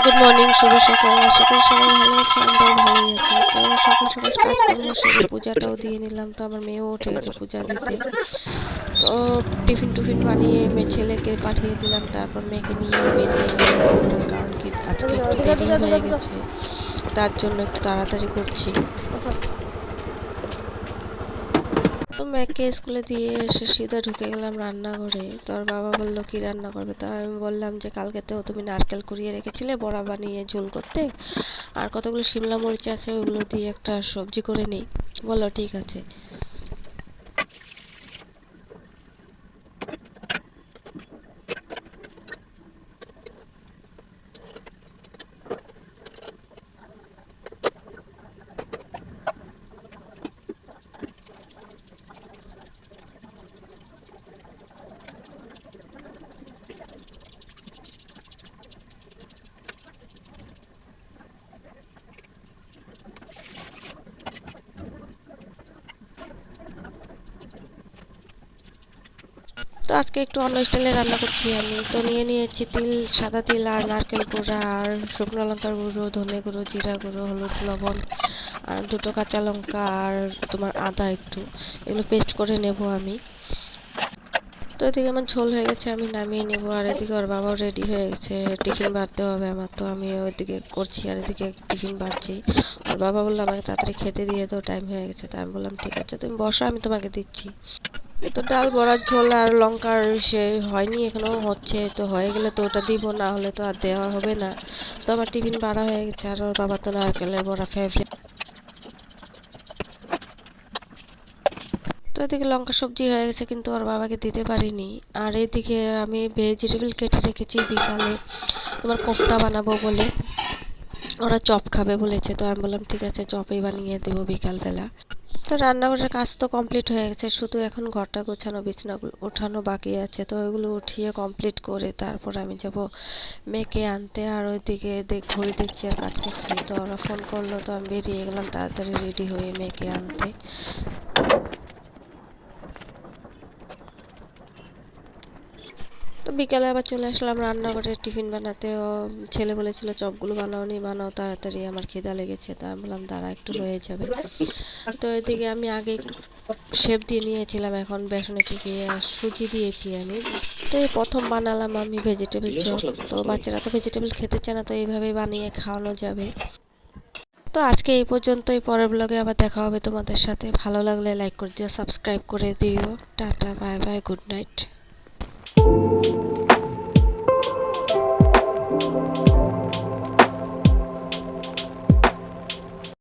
Good morning, শুভ সকাল। আশা করি সবাই ভালো আছে, আমরাও ভালোই আছি। তো সকাল সকাল কাজকর্ম সেরে পূজাটাও দিয়ে নিলাম। তো আমার মেয়েও উঠে গেছে পূজা দিতে। তো টিফিন টুফিন বানিয়ে মেয়ে ছেলেকে পাঠিয়ে দিলাম, তারপর মেয়েকে নিয়েও বেরিয়ে গেলাম। কারণ কি আজকে একটু দেরি হয়ে গেছে, তার জন্য একটু তাড়াতাড়ি করছি। তো মেয়েকে স্কুলে দিয়ে এসে সিধা ঢুকে গেলাম রান্নাঘরে। তো ওর বাবা বললো কি রান্না করবে, তা আমি বললাম যে কালকে তো তুমি নারকেল কুড়িয়ে রেখেছিলে বড়া বানিয়ে ঝোল করতে, আর কতগুলো শিমলা মরিচ আছে ওগুলো দিয়ে একটা সবজি করে নিই। বললো ঠিক আছে। তো আজকে একটু অন্য স্টাইলে রান্না করছি আমি। তো নিয়ে নিয়েছি তিল, সাদা তিল আর নারকেল গুঁড়া আর শুকনো লঙ্কার গুঁড়ো, ধনে গুঁড়ো, জিরা গুঁড়ো, হলুদ, লবণ আর দুটো কাঁচা লঙ্কা আর তোমার আদা একটু, এগুলো পেস্ট করে নেব আমি। তো এদিকে আমার ঝোল হয়ে গেছে, আমি নামিয়ে নেব। আর এদিকে ওর বাবাও রেডি হয়ে গেছে, টিফিন বাড়তে হবে আমার। তো আমি ওইদিকে করছি আর এদিকে টিফিন বাড়ছি। ওর বাবা বললো আমাকে তাড়াতাড়ি খেতে দিয়ে দাও, টাইম হয়ে গেছে। তা আমি বললাম ঠিক আছে, তুমি বসো, আমি তোমাকে দিচ্ছি। তো ডাল বড়ার ঝোল আর লঙ্কার সে হয়নি, এখনো হচ্ছে। তো হয়ে গেলে তো ওটা দিব, না হলে তো আর দেওয়া হবে না। তো আমার টিফিন বাড়া হয়ে গেছে, আর ওর বাবা তো নারকেলের বড়া ফেভারিট। তো এদিকে লঙ্কা সবজি হয়ে গেছে, কিন্তু ওর বাবাকে দিতে পারিনি। আর এদিকে আমি ভেজিটেবল কেটে রেখেছি বিকালে তোমার কোফতা বানাবো বলে। ওরা চপ খাবে বলেছে, তো আমি বললাম ঠিক আছে, চপই বানিয়ে দেবো বিকালবেলা। তো রান্নাঘরের কাজ তো কমপ্লিট হয়ে গেছে, শুধু এখন ঘরটা গোছানো, বিছানা ওঠানো বাকি আছে। তো ওইগুলো উঠিয়ে কমপ্লিট করে তারপর আমি যাব মেয়েকে আনতে। আর ওইদিকে ঘড়ি দেখছি আর কাজ করছি। তো ওরা ফোন করলো, তো আমি বেরিয়ে গেলাম তাড়াতাড়ি রেডি হয়ে মেয়েকে আনতে। তো বিকেলে আবার চলে আসলাম রান্নাঘরে টিফিন বানাতে। ও ছেলে বলেছিল চপগুলো বানাওনি, বানাও তাড়াতাড়ি, আমার খিদা লেগেছে। তা আমি বললাম দাঁড়া, একটু হয়ে যাবে। তো এদিকে আমি আগে একটু শেপ দিয়ে নিয়েছিলাম, এখন বেসনে চুকিয়ে সুজি দিয়েছি আমি। তো এই প্রথম বানালাম আমি ভেজিটেবল চপ। তো বাচ্চারা তো ভেজিটেবল খেতে চায় না, তো এইভাবে বানিয়ে খাওয়ানো যাবে। তো আজকে এই পর্যন্তই, পরের ব্লগে আবার দেখা হবে তোমাদের সাথে। ভালো লাগলে লাইক করে দিও, সাবস্ক্রাইব করে দিও। Tata, bye bye, good night.